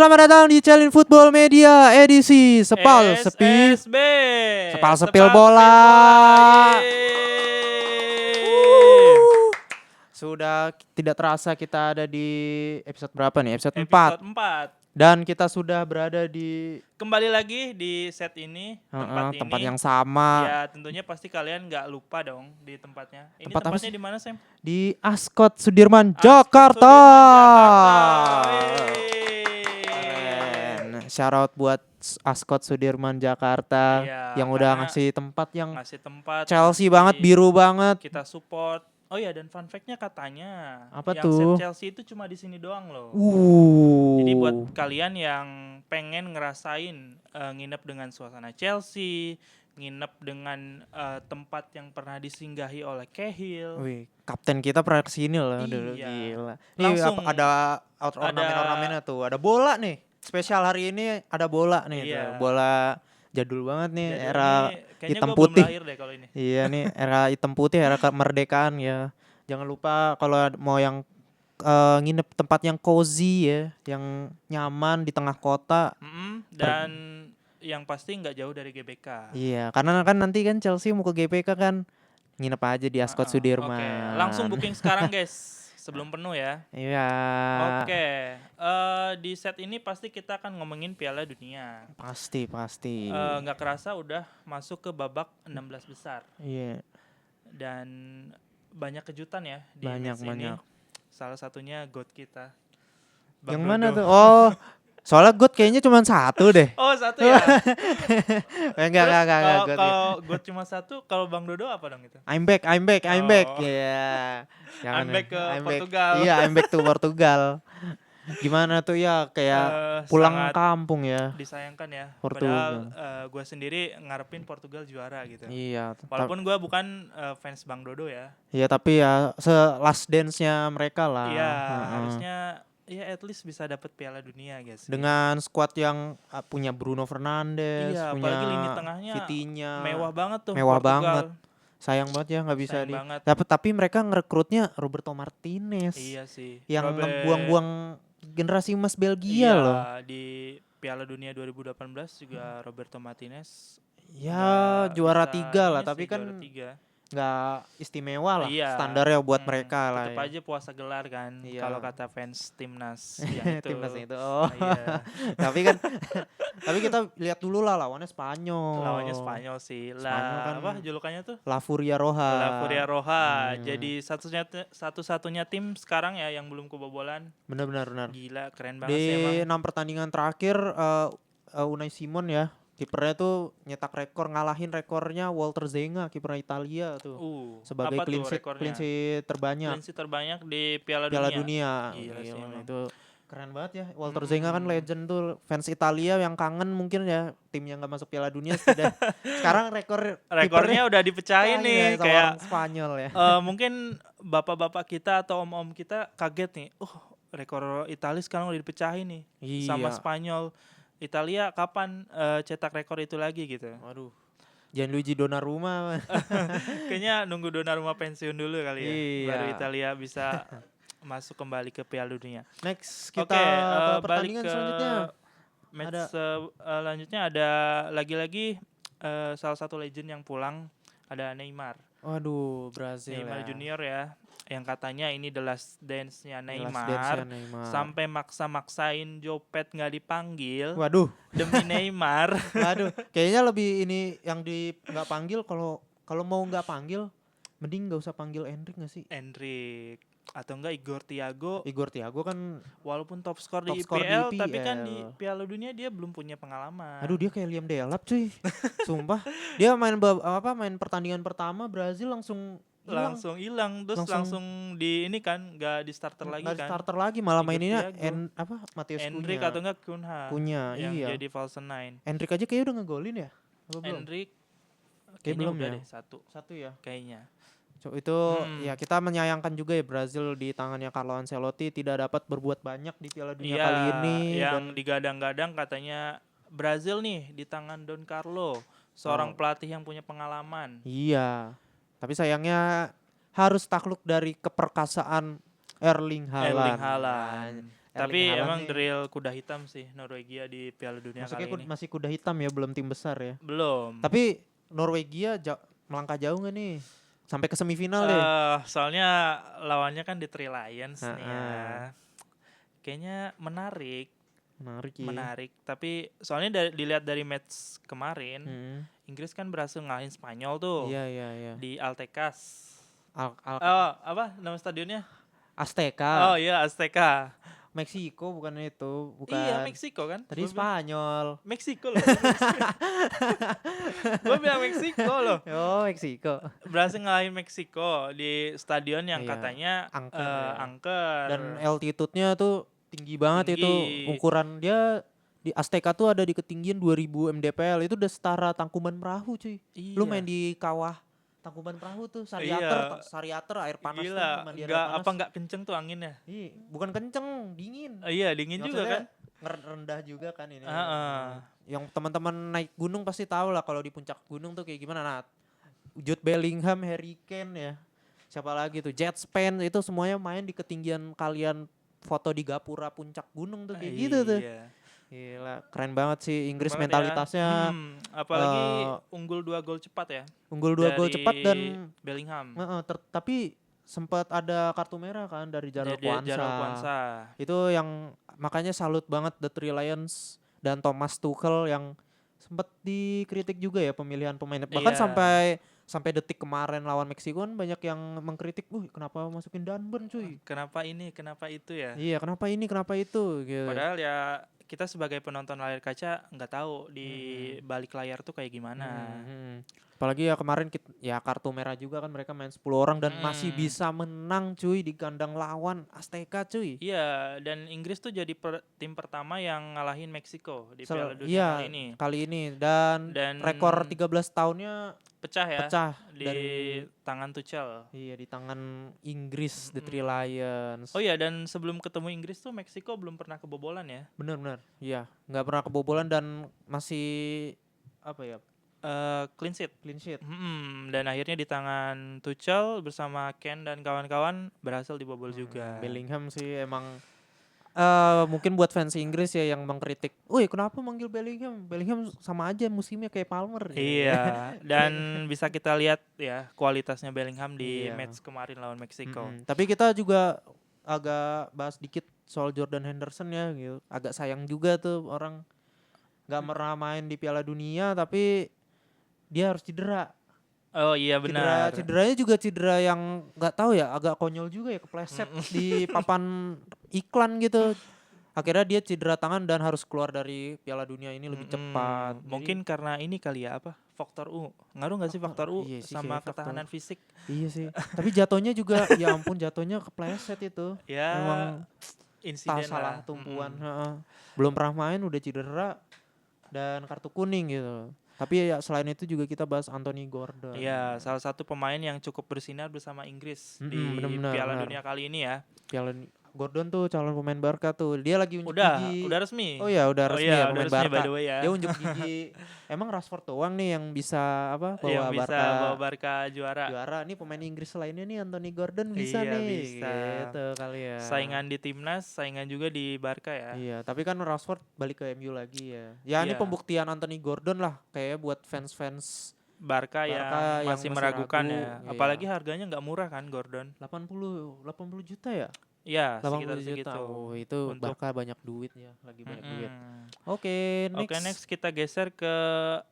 Selamat datang di Challenge Football Media edisi Sepal Sepi SSB. Sepal Sepil Bola. Sudah tidak terasa kita ada di episode berapa nih? Episode 4. Episode 4. Dan kita sudah berada di Kembali lagi di set ini, tempat yang sama. Ya tentunya pasti kalian nggak lupa dong di tempatnya. Ini Tempat apa tempatnya sih? di mana, Sam? Di Ascot Sudirman, Ascot Jakarta. Sudirman, Keren. Shout out buat Ascot Sudirman Jakarta Iya, yang udah karena ngasih tempat yang ngasih tempat Chelsea banget, biru banget. kita support. Oh iya, dan fun fact-nya katanya Apa yang tuh? set Chelsea itu cuma di sini doang loh. Jadi buat kalian yang pengen ngerasain nginep dengan suasana Chelsea, nginep dengan tempat yang pernah disinggahi oleh Cahill. Wih, kapten kita pernah kesini loh dulu, Iya. gila. Nih Langsung ada ornamen-ornamennya tuh, ada bola nih. Spesial hari ini ada bola nih, Iya. tuh. Bola jadul banget nih, Jadi era ini kayaknya hitam gua belum putih. lahir deh kalau ini. Iya nih, era hitam putih, era kemerdekaan ya. Jangan lupa kalau mau yang nginep tempat yang cozy ya, yang nyaman di tengah kota. Dan yang pasti nggak jauh dari GBK. Iya, karena kan nanti kan Chelsea mau ke GBK kan, nginep aja di Ascot Sudirman. Oke, langsung booking sekarang guys. Sebelum penuh ya. Iya. Oke, di set ini pasti kita akan ngomongin Piala Dunia. Pasti. Nggak kerasa udah masuk ke babak 16 besar. Iya. Dan banyak kejutan ya di Banyak. match ini. Salah satunya GOAT kita. Yang mana tuh? Oh, soalnya GOAT kayaknya cuma satu deh. Oh, satu ya. Enggak. Kalau GOAT cuma satu, kalau Bang Dodo apa dong itu? I'm back. Oh. Iya. I'm back ke Portugal. Iya, I'm back to Portugal. Gimana tuh ya, kayak pulang sangat kampung ya. Disayangkan ya. Portugal. Padahal gue sendiri ngarepin Portugal juara gitu. Iya. Walaupun gue bukan fans Bang Dodo ya. Iya, tapi ya last dance-nya mereka lah. Iya, harusnya ya at least bisa dapat Piala Dunia guys. Dengan squad yang punya Bruno Fernandes, Iya, punya apalagi lini tengahnya Vitinha. mewah banget tuh. Mewah Portugal. banget. Sayang banget ya nggak bisa Sayang banget. Tapi mereka ngerekrutnya Roberto Martinez. Iya sih. Yang ngebuang-buang generasi emas Belgia loh. Di Piala Dunia 2018 juga Roberto Martinez. Ya juara 3 lah, tapi kan juara 3. nggak istimewa lah. Iya. Standarnya buat mereka lah. Tetap aja puasa gelar kan. Iya. Kalau kata fans timnas yang itu. Timnas itu. Oh. Iya. tapi kita lihat dulu lah lawannya Spanyol. Lawannya Spanyol sih. Spanyol kan Apa julukannya tuh? La Furia Roja. La Furia Roja. Jadi satu-satunya tim sekarang ya yang belum kebobolan. Benar. Gila, keren banget Di sih emang. 6 pertandingan terakhir Unai Simon ya, kipernya tuh nyetak rekor, ngalahin rekornya Walter Zenga, kiper Italia tuh. Sebagai clean sheet terbanyak. Clean sheet terbanyak di Piala Dunia. Gila sih emang. Itu keren banget ya. Walter Zenga kan legend tuh. Fans Italia yang kangen mungkin ya timnya nggak masuk Piala Dunia sekarang rekornya udah dipecahin nih kayak Spanyol ya. Mungkin bapak-bapak kita atau om-om kita kaget nih. Rekor Italia sekarang udah dipecahin nih sama Spanyol. Italia kapan cetak rekor itu lagi gitu? Waduh. Gianluigi Donnarumma. Kayaknya nunggu Donnarumma pensiun dulu kali ya. Iya. Baru Italia bisa masuk kembali ke Piala Dunia. Next kita ke pertandingan selanjutnya. Match selanjutnya ada lagi-lagi salah satu legend yang pulang, ada Neymar. Waduh, Brazil. Neymar Junior ya. Yang katanya ini the last dance-nya Neymar. Sampai maksa-maksain Jopet nggak dipanggil. Waduh. Demi Neymar. Waduh, kayaknya lebih ini yang nggak panggil, kalau mau nggak panggil mending nggak usah panggil Endrick nggak sih? Endrick atau enggak Igor Thiago kan walaupun top skor di IPL tapi kan di Piala Dunia dia belum punya pengalaman. Aduh, dia kayak Liam Delap cuy. Sumpah. Dia main pertandingan pertama Brazil langsung hilang terus langsung di ini kan nggak di starter lagi kan. Starter lagi malah maininnya Matheus Endrick atau enggak Cunha yang jadi false nine. Endrick aja kayak udah ngegolin ya? Endrick kayak belum udah ya? Deh, satu ya kayaknya. Itu ya kita menyayangkan juga ya Brazil di tangannya Carlo Ancelotti tidak dapat berbuat banyak di Piala Dunia kali ini. Yang digadang-gadang katanya Brazil nih di tangan Don Carlo, seorang pelatih yang punya pengalaman. Iya. Tapi sayangnya harus takluk dari keperkasaan Erling Haaland. Tapi emang the real kuda hitam sih Norwegia di Piala Dunia kali ini. Masih kuda hitam ya, belum tim besar ya. Belum. Tapi Norwegia melangkah jauh nggak nih? Sampai ke semifinal deh. Soalnya lawannya kan The Three Lions nih ya. Kayaknya menarik. Menarik. Tapi soalnya dilihat dari match kemarin, Inggris kan berhasil ngalahin Spanyol tuh. Iya. Di Altecas. Apa nama stadionnya? Azteca. Oh iya, Azteca. Meksiko bukan itu, bukan. Iya, Meksiko kan. Tadi Spanyol. Meksiko loh. Gue bilang Meksiko loh. Oh, Meksiko. Berhasil ngalahin Meksiko di stadion yang katanya angker. Dan altitude-nya tuh tinggi banget itu. Ukuran dia di Azteca tuh ada di ketinggian 2000 mdpl. Itu udah setara Tangkuban Perahu, cuy. Iya. Lu main di kawah Tangkuban Perahu tuh, Sariater air panas. Gila, nggak kenceng tuh anginnya? Iya, bukan kenceng, dingin. Iya, dingin juga kan? Rendah juga kan ini. Yang teman-teman naik gunung pasti tahu lah kalau di puncak gunung tuh kayak gimana. Nah, Jude Bellingham, Harry Kane ya. Siapa lagi tuh? Jet Spence itu semuanya main di ketinggian kalian foto di gapura puncak gunung tuh kayak gitu tuh. Gila, keren banget sih Inggris mentalitasnya. Apalagi unggul 2 gol cepat ya. Unggul 2 gol cepat dan Bellingham. Tapi sempat ada kartu merah kan dari Jarell Quansah. Itu yang makanya salut banget The Three Lions dan Thomas Tuchel yang sempat dikritik juga ya pemilihan pemain. Bahkan sampai detik kemarin lawan Meksiko kan banyak yang mengkritik, kenapa masukin Dunburn cuy? Kenapa ini, kenapa itu ya? Iya, kenapa ini, kenapa itu gitu. Padahal ya kita sebagai penonton layar kaca nggak tahu di balik layar tuh kayak gimana. Apalagi ya kemarin kartu merah juga kan, mereka main 10 orang dan masih bisa menang cuy di kandang lawan Azteca cuy. Iya, dan Inggris tuh jadi tim pertama yang ngalahin Meksiko di Piala Dunia kali ini. Dan rekor 13 tahunnya pecah di tangan Tuchel. Iya, di tangan Inggris The Three Lions. Oh iya, dan sebelum ketemu Inggris tuh Meksiko belum pernah kebobolan ya. Benar. Iya, nggak pernah kebobolan dan masih clean sheet. Dan akhirnya di tangan Tuchel bersama Ken dan kawan-kawan berhasil dibobol juga. Bellingham sih emang mungkin buat fans Inggris ya yang mengkritik, kenapa manggil Bellingham? Bellingham sama aja musimnya kayak Palmer. Iya, dan bisa kita lihat ya kualitasnya Bellingham di match kemarin lawan Meksiko. Tapi kita juga agak bahas dikit soal Jordan Henderson ya gitu. Agak sayang juga tuh orang nggak pernah main di Piala Dunia tapi dia harus cedera. Oh iya benar. Cederanya juga cedera yang nggak tahu ya, agak konyol juga ya, kepleset di papan iklan gitu. Akhirnya dia cedera tangan dan harus keluar dari Piala Dunia ini lebih cepat. Mungkin karena ini kali ya faktor U. Ngaruh nggak sih faktor U sama ketahanan fisik? Iya sih. Tapi jatuhnya juga ya ampun, jatuhnya kepleset itu. Ya memang insiden salah tumpuan. Belum pernah main udah cedera dan kartu kuning gitu. Tapi ya selain itu juga kita bahas Anthony Gordon. Iya, salah satu pemain yang cukup bersinar bersama Inggris di Piala Dunia kali ini ya. Gordon tuh calon pemain Barca tuh. Dia lagi unjuk gigi. Udah resmi. Oh ya, udah resmi ya pemain Barca. By the way ya. Dia unjuk gigi. Emang Rashford doang nih yang bisa bawa Barca juara. Nih pemain Inggris lainnya nih Anthony Gordon bisa nih. Bisa. Gitu kali ya. Saingan di timnas, saingan juga di Barca ya. Iya, tapi kan Rashford balik ke MU lagi ya. Ya ini pembuktian Anthony Gordon lah kayak buat fans-fans Barca yang masih meragukan ragu, ya. Apalagi harganya nggak murah kan Gordon. 80 juta ya? Iya, sekitar segitu. Oh, itu Barca banyak duit ya, lagi banyak duit. Oke, next kita geser ke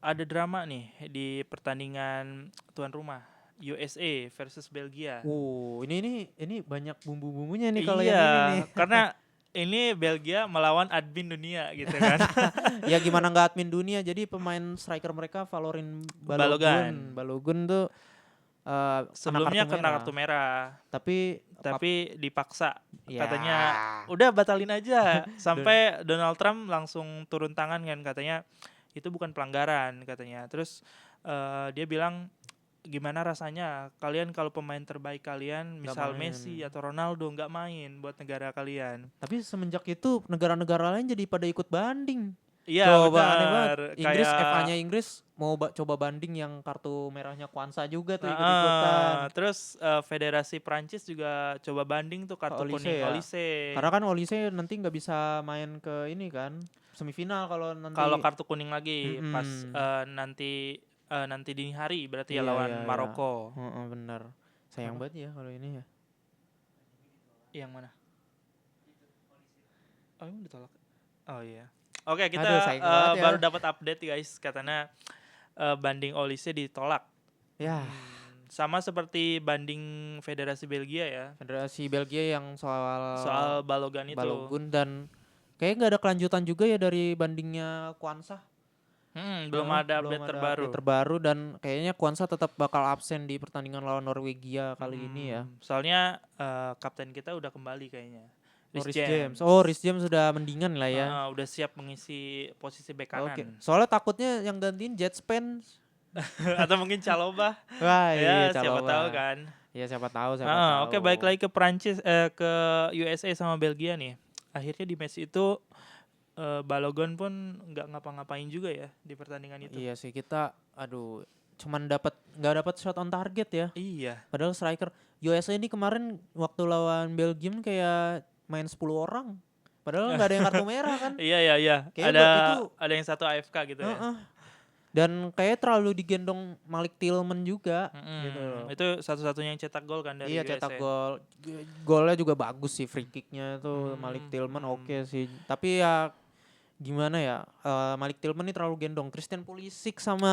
ada drama nih di pertandingan tuan rumah USA versus Belgia. Ini banyak bumbu-bumbunya nih kalau yang ini nih. Karena ini Belgia melawan admin dunia gitu kan. Ya gimana nggak admin dunia, jadi pemain striker mereka Valorin Balogun tuh sebelumnya kena kartu merah. Tapi dipaksa katanya udah batalin aja sampai Donald Trump langsung turun tangan kan, katanya itu bukan pelanggaran katanya. Terus dia bilang gimana rasanya kalian kalau pemain terbaik kalian misal Messi atau Ronaldo nggak main buat negara kalian. Tapi semenjak itu negara-negara lain jadi pada ikut banding. Iya Coba aneh banget. benar. Inggris Kayak FA-nya Inggris mau coba banding yang kartu merahnya Kwanza juga tuh ikut-ikutan. terus Federasi Prancis juga coba banding tuh Ke kartu Olise kuning ya. Olise. Karena kan Olise nanti nggak bisa main ke ini kan semifinal kalau Kalau nanti. kartu kuning lagi pas Mm-mm. nanti dini hari berarti ya Iya lawan iya iya. Maroko. Heeh, bener. Sayang Apa? banget ya kalau ini ya. Yang mana? Oh, emang ditolak. Oh iya. Oke, kita Aduh sayang banget ya. baru dapat update guys, katanya banding Olise ditolak. Ya, Sama seperti banding Federasi Belgia ya, Federasi Belgia yang soal Balogun itu. Balogun dan kayaknya nggak ada kelanjutan juga ya dari bandingnya Kwanza. Belum ada update terbaru. Update terbaru dan kayaknya Kwanza tetap bakal absen di pertandingan lawan Norwegia kali ini ya. Soalnya kapten kita udah kembali kayaknya. Rhys James. Oh, Rhys James sudah mendingan lah ya. Udah siap mengisi posisi bek kanan. Oke. Soalnya takutnya yang gantiin Jet Spence. Atau mungkin Chalobah. Wah, iya, Ya, siapa Chalobah. tahu kan. Ya siapa tahu, siapa tahu. Oke, balik lagi ke Prancis, ke USA sama Belgia nih. Akhirnya di match itu Balogun pun nggak ngapa-ngapain juga ya di pertandingan itu. Iya sih kita, aduh, cuman nggak dapat shot on target ya. Iya. Padahal striker USA ini kemarin waktu lawan Belgium kayak main 10 orang. Padahal nggak ada yang kartu merah kan. Iya. Kayaknya Ada yang satu AFK gitu ya. Dan kayak terlalu digendong Malik Tillman juga gitu loh. Itu satu-satunya yang cetak gol kan dari Iya, USA. cetak gol. Golnya juga bagus sih, free kicknya itu Malik Tillman oke sih. Tapi ya gimana ya, Malik Tillman ini terlalu gendong. Christian Pulisic sama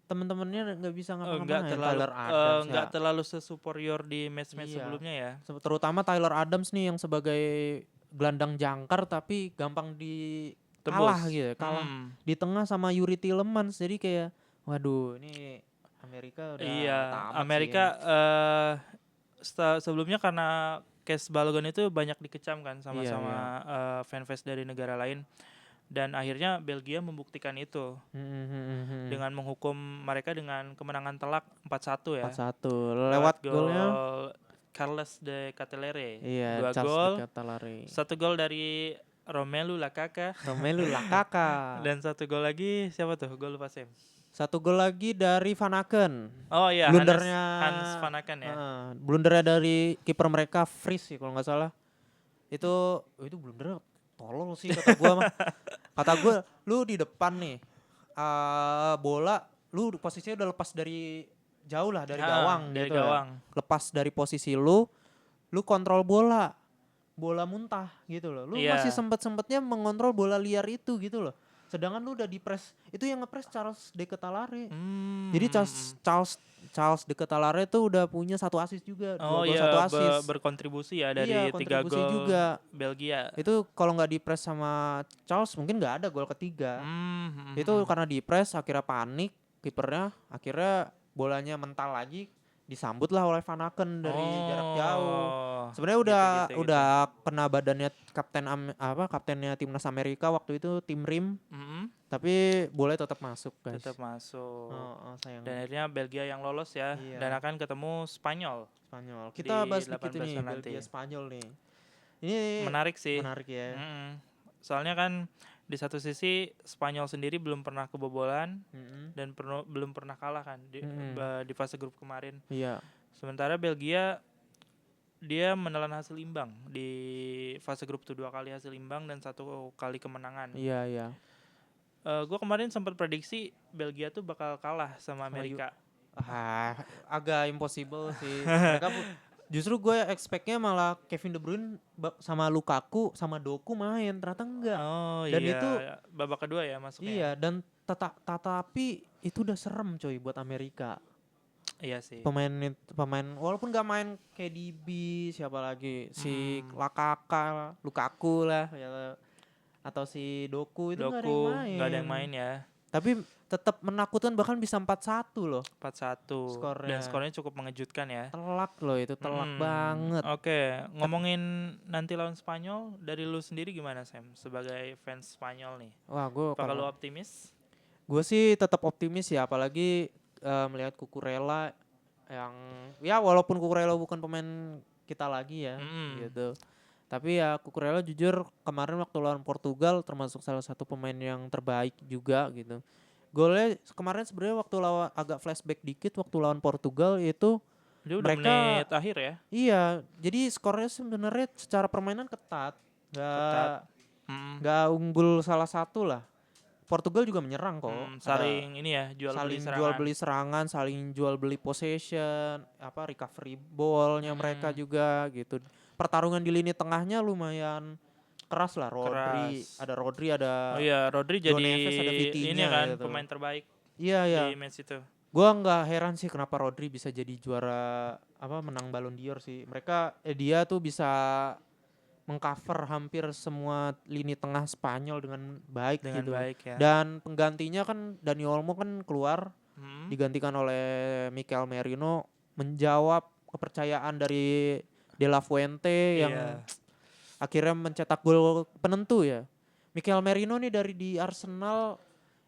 temen-temennya nggak bisa ngapa-ngapain. Tyler Adams nggak terlalu sesuperior di match-match Iya. sebelumnya ya. Terutama Tyler Adams nih yang sebagai gelandang jangkar tapi gampang kalah gitu, kalah di tengah sama Yuri Tielemans. Jadi kayak waduh, ini Amerika udah tamat Amerika sih sebelumnya karena case Balogun itu banyak dikecam kan Iya, sama fanbase dari negara lain, dan akhirnya Belgia membuktikan itu dengan menghukum mereka dengan kemenangan telak 4-1 ya. 4-1 lewat golnya Carles de Ketelere. Iya, 2 Charles gol. de Ketelere. 1 gol dari Romelu Lukaku. Dan 1 gol lagi siapa tuh? Gol lupa Sam. 1 gol lagi dari Van Aken. Oh iya, blundernya Hans Van Aken ya. Blundernya dari kiper mereka Fries sih kalau nggak salah. Itu blundernya tolol sih kata gua mah. Kata gua, lu di depan nih, bola lu posisinya udah lepas dari jauh lah dari gawang dari gitu gawang. Ya. Lepas dari posisi lu kontrol bola muntah gitu loh. Lu masih sempet-sempetnya mengontrol bola liar itu gitu loh. Sedangkan lu udah di-press, itu yang nge-press Charles de Ketelare. Jadi Charles de Ketelare itu udah punya 1 assist juga, 2 gol 1 assist. Berkontribusi ya dari 3 gol juga. Belgia. Itu kalau nggak di-press sama Charles mungkin nggak ada gol ketiga. Itu karena di-press akhirnya panik kipernya, akhirnya bolanya mental lagi, disambut lah oleh Van Aken dari jarak jauh. Sebenarnya udah kena badannya kaptennya timnas Amerika waktu itu, Tim Rim. Tapi boleh tetap masuk guys. Tetap masuk. Sayang. Dan akhirnya Belgia yang lolos ya. Iya. Dan akan ketemu Spanyol. Kita bahas dikit nih Belgia Spanyol nih. Ini menarik sih. Menarik ya. Soalnya kan di satu sisi Spanyol sendiri belum pernah kebobolan dan belum pernah kalah kan di fase grup kemarin. Iya. Sementara Belgia dia menelan hasil imbang di fase grup itu, 2 kali hasil imbang dan 1 kali kemenangan. Iya. Gue kemarin sempat prediksi Belgia tuh bakal kalah sama Amerika. Agak impossible sih. Mereka justru gue expect-nya malah Kevin De Bruyne sama Lukaku sama Doku main, ternyata enggak. Dan itu babak kedua ya masuknya. Iya, dan tetapi itu udah serem coy buat Amerika. Iya sih. Pemain walaupun gak main KDB, siapa lagi si Lukaku lah ya, atau si Doku itu gak ada yang main ya. Tapi tetap menakutkan, bahkan bisa 4-1 loh. 4-1. Skornya. Dan skornya cukup mengejutkan ya. Telak loh itu, telak banget. Oke, ngomongin nanti lawan Spanyol, dari lu sendiri gimana Sam sebagai fans Spanyol nih? Wah, apakah lu optimis? Gue sih tetap optimis ya, apalagi melihat Cucurella yang ya walaupun Cucurella bukan pemain kita lagi ya gitu. Tapi ya Cucurella jujur kemarin waktu lawan Portugal termasuk salah satu pemain yang terbaik juga gitu. Golnya kemarin sebenarnya waktu lawan agak flashback dikit waktu lawan Portugal itu Dia udah mereka menit akhir ya, iya, jadi skornya sebenarnya secara permainan ketat. ketat. Nggak Mm, nggak unggul salah satu lah. Portugal juga menyerang kok. Ada saling ini ya, jual beli saling jual serangan. beli serangan, saling jual beli possession, apa recovery ballnya mereka Mm, juga gitu. Pertarungan di lini tengahnya lumayan keras lah. keras. Rodri, ada Oh iya, Rodri Joe jadi Neves, ada ini Vitinha kan gitu. pemain terbaik Iya ya, di match itu. gua nggak heran sih kenapa Rodri bisa jadi juara apa menang Ballon d'Or sih. Dia tuh bisa mengcover hampir semua lini tengah Spanyol dengan baik Dengan gitu. baik ya. Dan penggantinya kan Dani Olmo kan keluar Hmm. digantikan oleh Mikel Merino, menjawab kepercayaan dari De La Fuente yang Iya. akhirnya mencetak gol penentu ya. Mikel Merino nih dari di Arsenal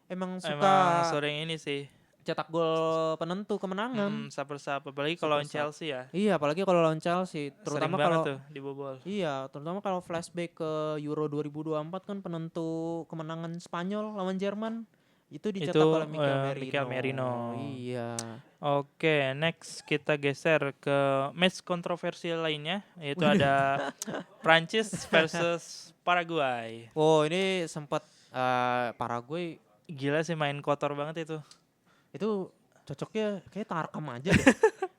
emang Emang suka sering ini sih. cetak gol penentu kemenangan. Sap apalagi kalau lawan Super sub. Chelsea ya. Iya, apalagi kalau lawan Chelsea, Sering terutama banget kalau tuh dibobol. iya, terutama kalau flashback ke Euro 2024 kan penentu kemenangan Spanyol lawan Jerman itu dicetak Itu oleh Mikel Mikel Merino. Iya. Oke, next kita geser ke match kontroversial lainnya, yaitu Waduh. ada Prancis versus Paraguay. Oh, ini sempat Paraguay Gila sih, main kotor banget itu. itu cocoknya kayak Tarkam aja deh.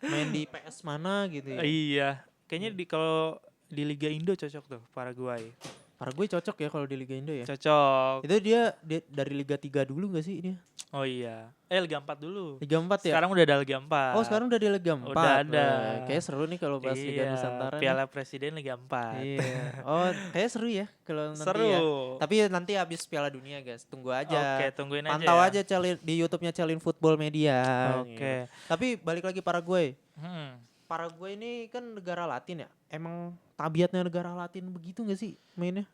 Main di PS mana gitu ya. Iya, kayaknya kalau di Liga Indo cocok tuh Paraguay. Paraguay cocok ya kalau di Liga Indo ya. Cocok. Itu dia dari Liga 3 dulu gak sih dia? Oh iya. Liga 4 dulu. Liga 4 ya? Sekarang udah ada Liga 4. Oh, sekarang udah di Liga 4. Udah ada. Kayak seru nih kalau bahas Liga Iya, Nusantara nih. Piala Presiden Liga 4. Iya. Oh, kayak seru ya kalau nanti Seru. ya. Tapi nanti habis Piala Dunia, guys. Tunggu aja. Oke, tungguin aja Pantau ya. aja di YouTube-nya Celin Football Media. Oke. Gitu. Tapi balik lagi Paraguay. Hmm. Paraguay ini kan negara Latin ya. Emang tabiatnya negara Latin begitu gak sih mainnya?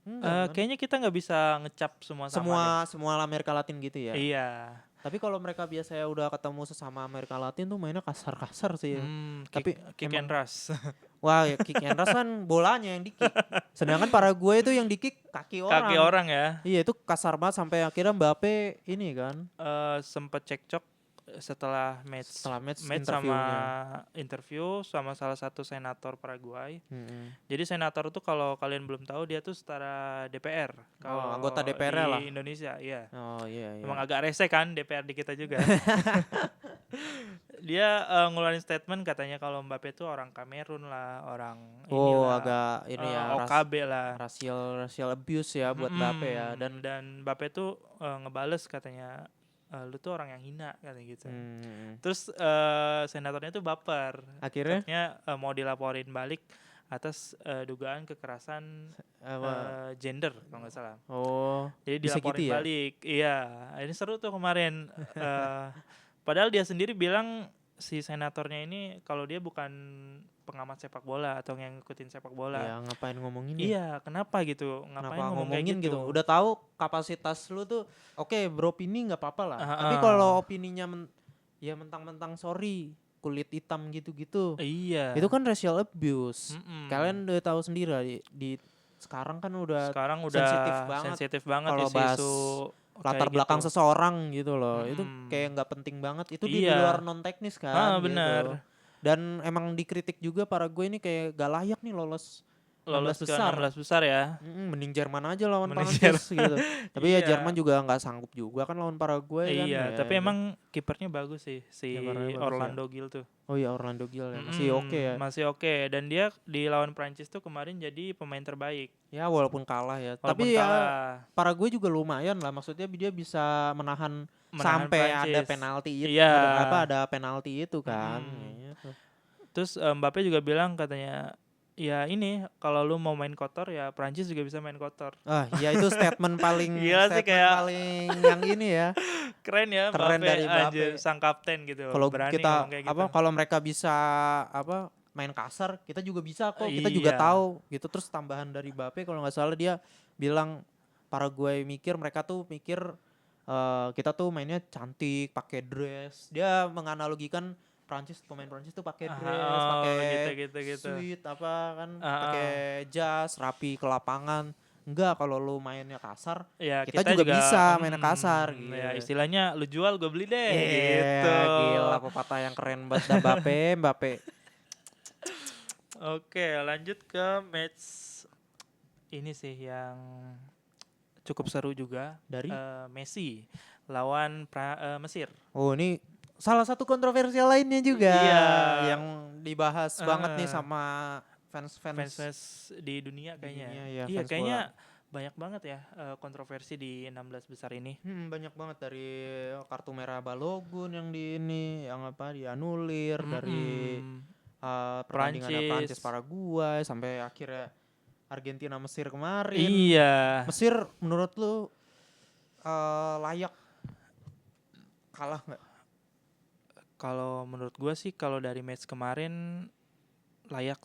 Enggak kan? Kayaknya kita nggak bisa ngecap semua sama Semua Amerika Latin gitu ya. Iya. Tapi kalau mereka biasanya udah ketemu sesama Amerika Latin tuh mainnya kasar-kasar sih ya. Tapi kick and rush. wah ya kick and rush kan bolanya yang di kick. Sedangkan Paraguay itu yang di kick kaki orang. Kaki orang ya. Iya itu kasar banget sampai akhirnya Mbappe ini kan. Sempet cekcok setelah match Setelah match sama interviewnya. interview sama salah satu senator Paraguay. Mm-mm. Jadi senator tuh kalau kalian belum tahu dia tuh setara DPR. Kalau anggota DPR di lah. Indonesia, iya. Oh iya. Emang agak rese kan DPR di kita juga. Dia ngeluarin statement katanya kalau Mbappe tuh orang Kamerun lah, orang inilah, agak ini ya OKB lah. racial abuse ya buat Mbappe ya Dan Mbappe tuh ngebales katanya lu tuh orang yang hina katanya gitu. Terus senatornya tuh baper. Akhirnya Katanya mau dilaporin balik atas dugaan kekerasan gender kalau nggak salah. Oh. Jadi bisa dilaporin gitu ya? balik. Iya, ini seru tuh kemarin. Padahal dia sendiri bilang si senatornya ini kalau dia bukan pengamat sepak bola atau yang ngikutin sepak bola. Ya ngapain ngomongin ya? Iya, kenapa gitu? Ngapain ngomong kayak gitu? Udah tahu kapasitas lu tuh oke, beropini nggak apa-apa lah. Ah, Tapi ah. kalau opininya ya mentang-mentang sorry, kulit hitam gitu-gitu. Iya. Itu kan racial abuse. Mm-mm. Kalian udah tahu sendiri lah di sekarang kan udah Sekarang udah sensitif banget kalau isu-isu latar kayak belakang gitu. seseorang gitu loh. Itu Mm-mm. kayak nggak penting banget. Itu di Iya. luar non teknis kan. Gitu. Benar. Dan emang dikritik juga Paraguay ini kayak gak layak nih lolos 16 Ke besar. 16 besar ya. Mending Jerman aja lawan Mending Prancis gitu. Tapi ya Iya. Jerman juga nggak sanggup juga kan lawan Paraguay kan. Iya, Ya, tapi emang kipernya bagus sih si Kipernya bagus Orlando Gil tuh. Oh iya Orlando Gil ya. Masih oke ya. Masih oke, dan dia di lawan Prancis tuh kemarin jadi pemain terbaik. Ya walaupun kalah ya. Walaupun Tapi ya kalah. Paraguay juga lumayan lah. Maksudnya dia bisa menahan sampai Prancis. ada penalti itu. Iya. Ada penalti itu kan. Gitu. Terus Mbappe juga bilang katanya, ya ini kalau lu mau main kotor ya Prancis juga bisa main kotor. Ya itu statement paling Gila sih, kayak paling yang ini ya. Keren ya, Keren Mbappe, dari Mbappe. anjir, sang kapten gitu. Kalau Berani kita ngomong kayak gitu. kalau mereka bisa main kasar, kita juga bisa kok. Kita juga Iya. tahu gitu. Terus tambahan dari Mbappe kalau nggak salah dia bilang Paraguay mereka tuh mikir kita tuh mainnya cantik, pakai dress. Dia menganalogikan pemain Prancis tuh pakai dress, pakai gitu. suit apa kan, pakai jas, rapi ke lapangan. Enggak, kalau lu mainnya kasar, Ya kita juga bisa mainnya kasar ya gitu. istilahnya lu jual gue beli deh Yeah, gitu. gila pepatah yang keren banget dah Mbappe. Oke, lanjut ke match ini sih yang cukup seru juga. Dari Messi lawan Mesir. Oh, ini salah satu kontroversial lainnya juga Iya. yang dibahas banget nih sama fans di dunia kayaknya. Dunia, ya, Iya, fans kayaknya bola. banyak banget ya kontroversi di 16 besar ini. Banyak banget dari kartu merah Balogun yang yang dianulir, dari pertandingan Prancis Paraguay sampai akhirnya Argentina Mesir kemarin. Iya. Mesir menurut lu layak kalah nggak? Kalau menurut gue sih kalau dari match kemarin layak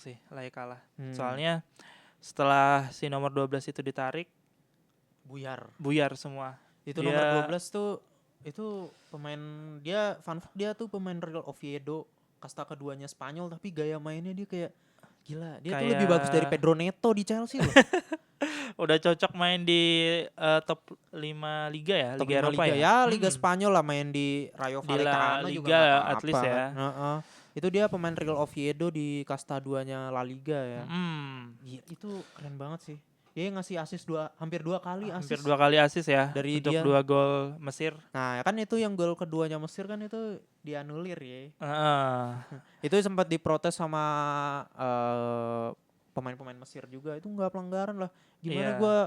kalah. Soalnya setelah si nomor 12 itu ditarik, buyar semua. Itu nomor 12 tuh itu pemain dia tuh pemain Real Oviedo, kasta keduanya Spanyol, tapi gaya mainnya dia kayak gila. Dia tuh lebih bagus dari Pedro Neto di Chelsea loh. Udah cocok main di top 5 liga ya, top Liga 5 Eropa liga ya. Liga Spanyol lah, main di Rayo Vallecano Liga juga gak at least apa-apa ya. kan. Itu dia pemain Real Oviedo di kasta 2-nya La Liga ya. Gila, itu keren banget sih. Dia ngasih assist hampir 2 kali assist. Hampir 2 kali assist ya dari untuk dia 2 gol Mesir. Nah, kan itu yang gol keduanya Mesir kan itu dianulir ya. Itu sempat diprotes sama pemain-pemain Mesir juga. Itu nggak pelanggaran lah. Gimana gue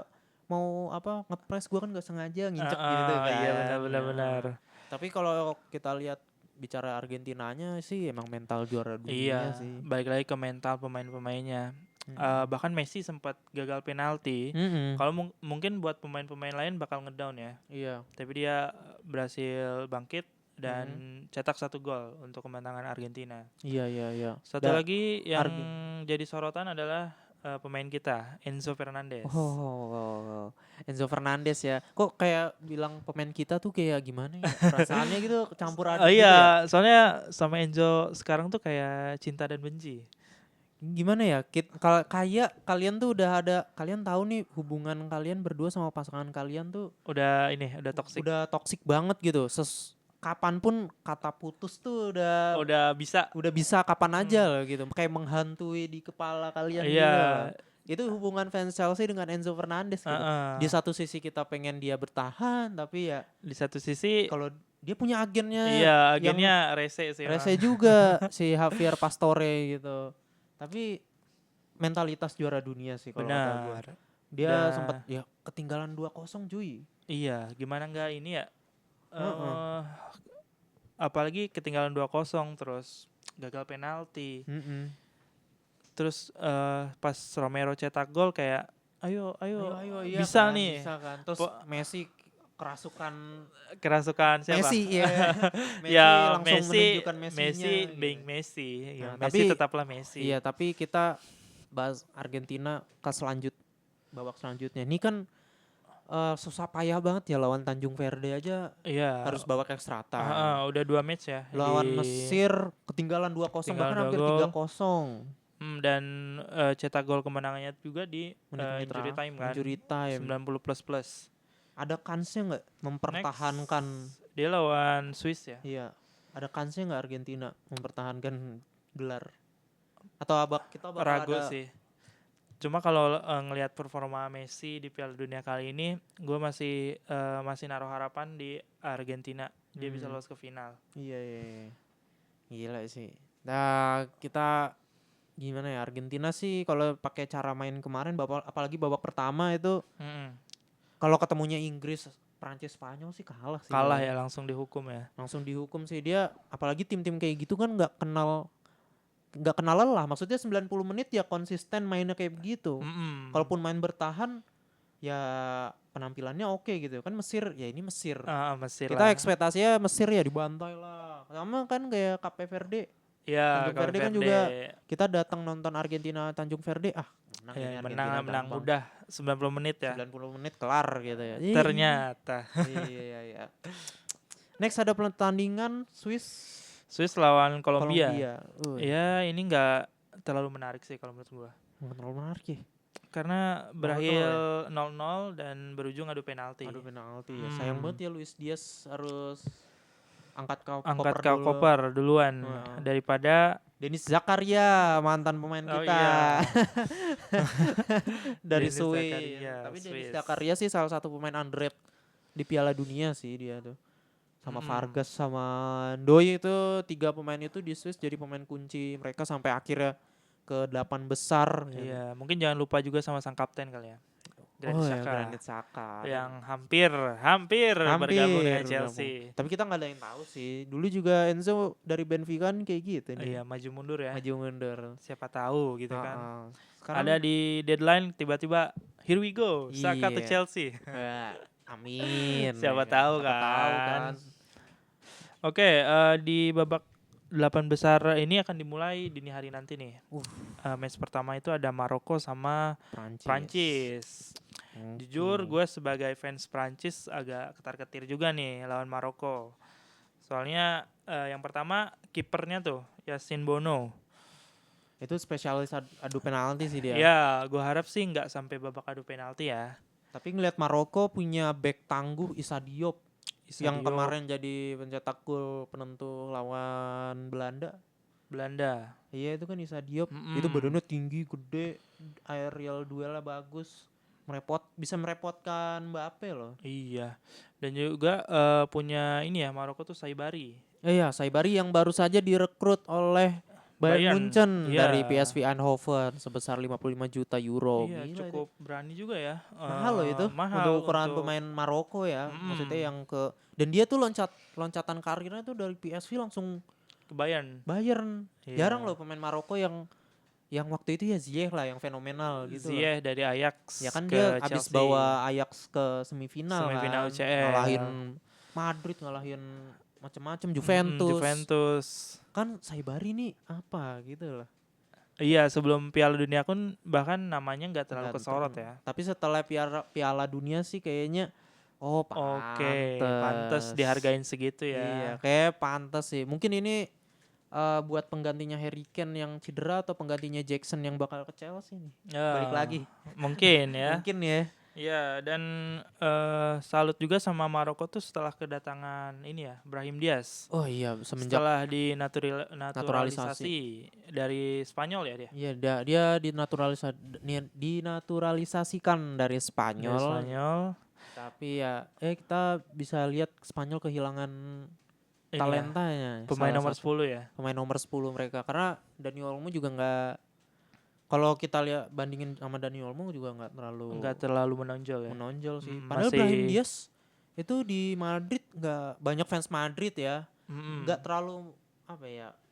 mau ngepres, gue kan nggak sengaja nginjek gitu kan. Iya, benar. Tapi kalau kita lihat bicara Argentinanya sih emang mental juara dunia sih. Balik lagi ke mental pemain-pemainnya. Bahkan Messi sempat gagal penalti. Kalau mungkin buat pemain-pemain lain bakal ngedown ya. Iya. Tapi dia berhasil bangkit dan cetak 1 gol untuk kemenangan Argentina. Iya. Satu lagi yang jadi sorotan adalah pemain kita, Enzo Fernandez. Enzo Fernandez ya. Kok kayak bilang pemain kita tuh kayak gimana ya? Perasaannya gitu campur aduk gitu ya. Soalnya sama Enzo sekarang tuh kayak cinta dan benci. Gimana ya? Kayak kalian tuh kalian tahu nih hubungan kalian berdua sama pasangan kalian tuh udah toksik. Udah toksik banget gitu. Kapanpun kata putus tuh udah bisa kapan aja loh gitu. Kayak menghantui di kepala kalian gitu. Itu hubungan fans Chelsea dengan Enzo Fernandez gitu. Di satu sisi kita pengen dia bertahan, tapi ya di satu sisi kalau dia punya agennya. Iya, agennya rese sih. Rese juga si Javier Pastore gitu. Tapi mentalitas juara dunia sih kalau kata gue. Dia sempat ya ketinggalan 2-0 cuy. Iya, gimana enggak ini ya? Apalagi ketinggalan 2-0 terus gagal penalti. Terus pas Romero cetak gol kayak ayo iya, bisa kan, nih. Bisa kan. Terus Messi kerasukan siapa? Messi ya. Messi langsung menunjukkan Messinya. Messi being Messi. Ya, Nah, Messi tetaplah Messi. Iya, tapi kita bahas Argentina ke babak selanjutnya. Ini kan susah payah banget ya, lawan Tanjung Verde aja harus babak extra time. Udah 2 match ya. Lawan Mesir ketinggalan 2-0 bahkan hampir 3-0. Dan cetak gol kemenangannya juga di injury time kan. 90 plus. Ada kansnya nggak mempertahankan? Next, dia lawan Swiss ya. Iya. Ada kansnya nggak Argentina mempertahankan gelar? Atau kita bakal ragu sih. Cuma kalau ngelihat performa Messi di Piala Dunia kali ini, gue masih naruh harapan di Argentina. Dia bisa lolos ke final. Iya. Gila sih. Nah, kita gimana ya, Argentina sih kalau pakai cara main kemarin, apalagi babak pertama itu, kalau ketemunya Inggris, Prancis, Spanyol sih kalah sih. Kalah ya, langsung dihukum ya. Langsung dihukum sih dia, apalagi tim-tim kayak gitu kan nggak kenal lelah. Maksudnya 90 menit ya konsisten mainnya kayak begitu. Kalaupun main bertahan ya penampilannya oke gitu. Kan Mesir Mesir. Mesir kita lah. Ekspektasinya Mesir ya dibantai lah. Sama kan kayak Cape Verde. Ya, Tanjung Verde kan juga kita datang nonton Argentina Tanjung Verde, menang udah 90 menit ya. 90 menit kelar gitu ya. Ternyata. Iya. Next ada pertandingan Swiss Swiss lawan Kolombia. Wih, Ya ini nggak terlalu menarik sih kalau menurut gua. nggak terlalu menarik ya. Karena 0-0 berakhir ya? 0-0 dan berujung adu penalti. Aduh penalti ya. Sayang banget ya Luis Diaz harus angkat Angkat koper kau dulu. koper duluan Heeh. daripada Denis Zakaria mantan pemain oh kita iya dari Denis Swiss. Zakaria, Tapi Denis Swiss. Zakaria sih salah satu pemain underrated di Piala Dunia sih dia tuh. Sama Vargas sama Ndoye itu 3 pemain itu di Swiss jadi pemain kunci mereka sampai akhirnya ke 8 besar. Iya, mungkin jangan lupa juga sama sang kapten kali ya. Granit Oh ya Xhaka Granit Xhaka yang hampir bergabung dengan Chelsea. Tapi kita nggak ada yang tahu sih. Dulu juga Enzo dari Benfica kan kayak gitu nih. Iya, maju mundur ya. Maju mundur. Siapa tahu gitu kan. Sekarang Ada di deadline tiba-tiba here we go, Saka to iya. Chelsea. Amin. Siapa tahu kan. Oke, di babak 8 besar ini akan dimulai dini hari nanti nih. Match pertama itu ada Maroko sama Prancis. Jujur gue sebagai fans Prancis agak ketar-ketir juga nih lawan Maroko. Soalnya yang pertama kipernya tuh Yassine Bono. Itu spesialis adu penalti sih dia. Ya, gue harap sih nggak sampai babak adu penalti ya. Tapi ngelihat Maroko punya back tangguh Issa Diop. Yang kemarin jadi pencetak gol penentu lawan Belanda. Iya itu kan Issa Diop. Itu badannya tinggi, gede, aerial duelnya bagus. Bisa merepotkan Mbappe loh. Iya. Dan juga punya ini ya Maroko tuh Saibari. Iya, Saibari yang baru saja direkrut oleh Bayern Munchen dari PSV Eindhoven sebesar 55 juta euro. Iya, gila cukup berani juga ya. Mahal loh itu untuk ukuran pemain Maroko ya. Maksudnya yang dan dia tuh loncatan karirnya tuh dari PSV langsung ke Bayern. Iya. Jarang loh pemain Maroko yang waktu itu ya Ziyech lah yang fenomenal gitu. Ziyech dari Ajax. Ya kan ke dia habis Chelsea. bawa Ajax ke semifinal kan. UCL. Ngalahin Madrid, ngalahin macam-macam Juventus. Kan Saibari nih apa gitu loh. Iya, sebelum Piala Dunia pun bahkan namanya nggak terlalu kesorot ya. Tapi setelah Piala Dunia sih kayaknya pantes dihargain segitu ya. Iya, kayak pantes sih. Mungkin ini buat penggantinya Harry Kane yang cedera atau penggantinya Jackson yang bakal ke Chelsea nih. Balik lagi. Mungkin ya. Mungkin ya. Iya, dan salut juga sama Maroko tuh setelah kedatangan ini ya, Brahim Diaz. Oh iya, setelah dinaturalisasi dari Spanyol ya dia. Iya, dia dinaturalisasikan dari Spanyol. Tapi ya kita bisa lihat Spanyol kehilangan talentanya. Pemain nomor 10 ya. Pemain nomor 10 mereka karena Dani Olmo juga enggak. Kalau kita lihat bandingin sama Dani Olmo juga nggak terlalu menonjol ya. Menonjol sih. Padahal Brahim Diaz itu di Madrid nggak banyak fans Madrid ya. Nggak terlalu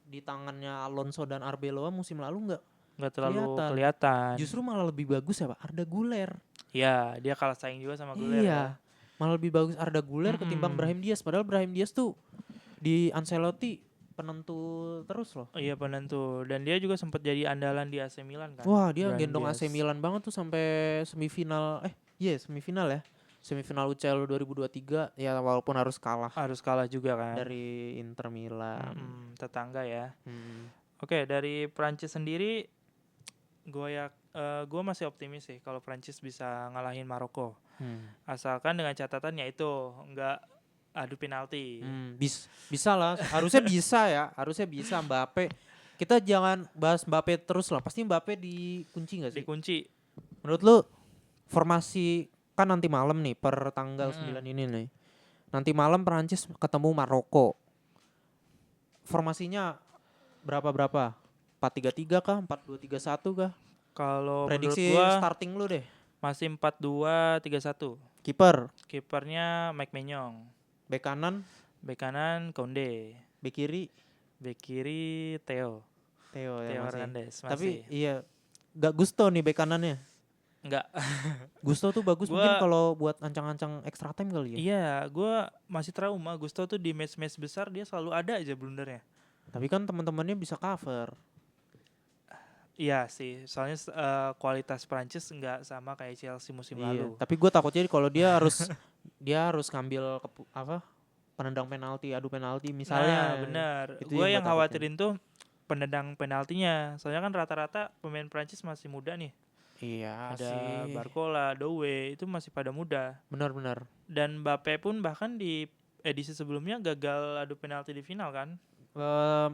di tangannya Alonso dan Arbeloa musim lalu nggak terlalu kelihatan. Justru malah lebih bagus ya Pak Arda Güler. Iya, dia kalah saing juga sama Güler. Iya. Malah lebih bagus Arda Güler ketimbang Brahim Diaz. Padahal Brahim Diaz tuh di Ancelotti penentu terus loh. Iya, penentu. Dan dia juga sempat jadi andalan di AC Milan kan. Wah, dia gendong AC Milan banget tuh sampai semifinal. Semifinal ya. Semifinal UCL 2023 ya walaupun harus kalah. Harus kalah juga kan. Dari Inter Milan. Tetangga ya. Oke, dari Prancis sendiri gue masih optimis sih kalau Prancis bisa ngalahin Maroko. Asalkan dengan catatan yaitu enggak adu penalti. Bisa lah, harusnya bisa Mbappe. Kita jangan bahas Mbappe terus lah. Pasti Mbappe dikunci enggak sih? Dikunci. Menurut lu formasi kan nanti malam nih per tanggal 9 ini nih. Nanti malam Prancis ketemu Maroko. Formasinya berapa? 4-3-3 kah? 4-2-3-1 kah? Kalau prediksi menurut gua starting lu deh. Masih 4-2-3-1. Kipernya Mike Maignan. Bek kanan Koundé. Bek kiri Theo Hernandez. Tapi iya gak Gusto nih bek kanannya. Enggak. Gusto tuh bagus mungkin kalau buat ancang-ancang extra time kali ya. Iya, gue masih trauma. Gusto tuh di match-match besar dia selalu ada aja blundernya. Tapi kan teman-temannya bisa cover. Iya sih, soalnya kualitas Prancis nggak sama kayak Chelsea musim lalu. Tapi gue takutnya kalau dia harus ngambil penendang penalti, adu penalti Nah, misalnya. benar. Itu Gue yang yang gua khawatirin tuh penendang penaltinya. Soalnya kan rata-rata pemain Prancis masih muda nih. Iya Ada sih. Barcola, Doué, itu masih pada muda. Benar-benar. Dan Mbappe pun bahkan di edisi sebelumnya gagal adu penalti di final kan.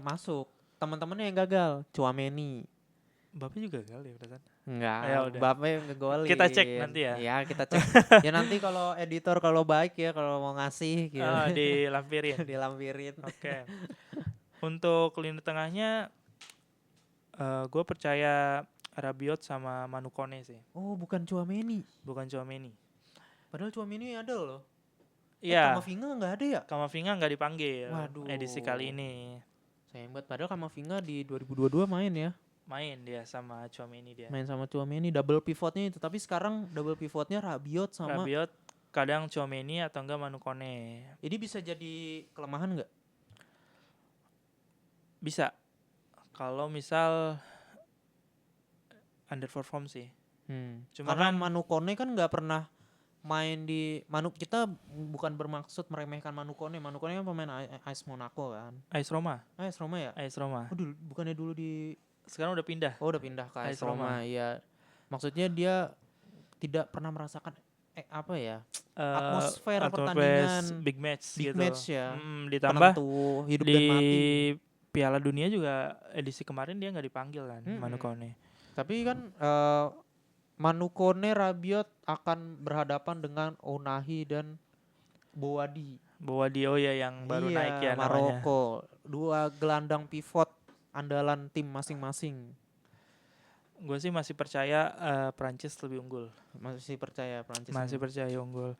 Masuk. Teman-temannya yang gagal, Tchouaméni. Mbappe juga gagal ya perasaan. Enggak, Ya udah. Mbappe ngegolin. Kita cek nanti ya. Iya, kita cek. Ya nanti kalau editor kalau baik ya kalau mau ngasih gitu. Dilampirin. Dilampirin. Oke. Untuk lini tengahnya gue percaya Rabiot sama Manu Kone sih. Oh, bukan Tchouaméni. Bukan Tchouaméni. Padahal Tchouaméni ada loh. Iya. Camavinga nggak ada ya? Camavinga nggak dipanggil. Waduh. Edisi kali ini. Sayang banget. Padahal Camavinga di 2022 main ya. Main dia sama Tchouaméni dia. Main sama Tchouaméni double pivotnya itu. Tapi sekarang double pivotnya Rabiot sama. Rabiot kadang Tchouaméni atau enggak Manu Kone. Ini bisa jadi kelemahan nggak? Bisa. Kalau misal underperform sih. Cuma Karena kan Manu Kone kan nggak pernah main di kita bukan bermaksud meremehkan Manu Kone. Manu Kone kan pemain AS Monaco kan. AS Roma. AS Roma ya? AS Roma. Oh, bukannya dulu di Sekarang udah pindah. Oh, udah pindah ke AS AS Roma. Roma. Iya. Maksudnya dia tidak pernah merasakan apa ya? Atmosfer pertandingan big match big gitu. match ya. Ditambah penentu hidup di dan mati. Piala Dunia juga edisi kemarin dia nggak dipanggil kan, Manu Kone. Tapi kan Manu Kone, Rabiot akan berhadapan dengan Ounahi dan Bowadi. Bowadi ya yang baru naik ya namanya. Maroko. Dua gelandang pivot andalan tim masing-masing. Gue sih masih percaya Prancis lebih unggul. Masih percaya Prancis. Masih percaya unggul.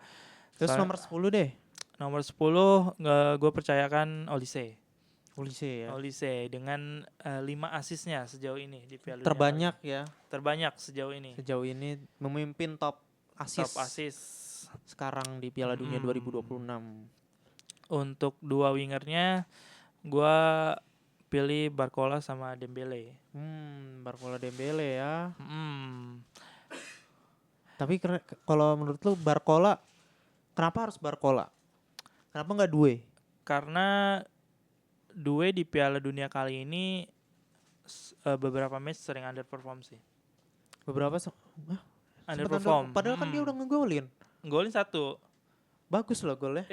Terus nomor 10 deh. Nomor 10 gue percayakan Olise. Olise ya. Olise dengan 5 asisnya sejauh ini di Piala Dunia. Terbanyak ya. Terbanyak sejauh ini. Sejauh ini memimpin top asis. Top asis sekarang di Piala Dunia 2026. Untuk dua wingernya gue pilih Barcola sama Dembele. Barcola Dembele ya. Tapi kalau menurut lu Barcola, kenapa harus Barcola? Kenapa nggak Doué? Karena Doué di Piala Dunia kali ini beberapa match sering underperform sih. Beberapa underperform. Padahal kan dia udah ngegolin. Golin 1. Bagus loh golnya.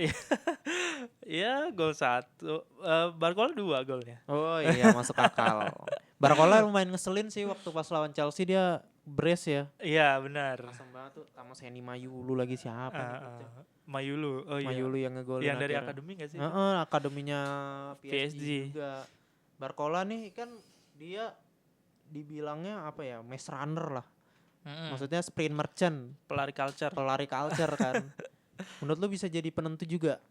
Iya, gol 1. Barcola 2 golnya. Oh iya, masuk akal. Barcola lumayan ngeselin sih waktu pas lawan Chelsea dia brace ya. Iya, benar. Asem banget tuh sama Seni Mayulu lagi siapa Mayulu. Oh iya. Mayulu yang ngegolin. Yang dari akademi gak sih? Akademinya PSG juga. Barcola nih kan dia dibilangnya apa ya, maze runner lah. Maksudnya sprint merchant. Pelari culture kan. Menurut lu bisa jadi penentu juga?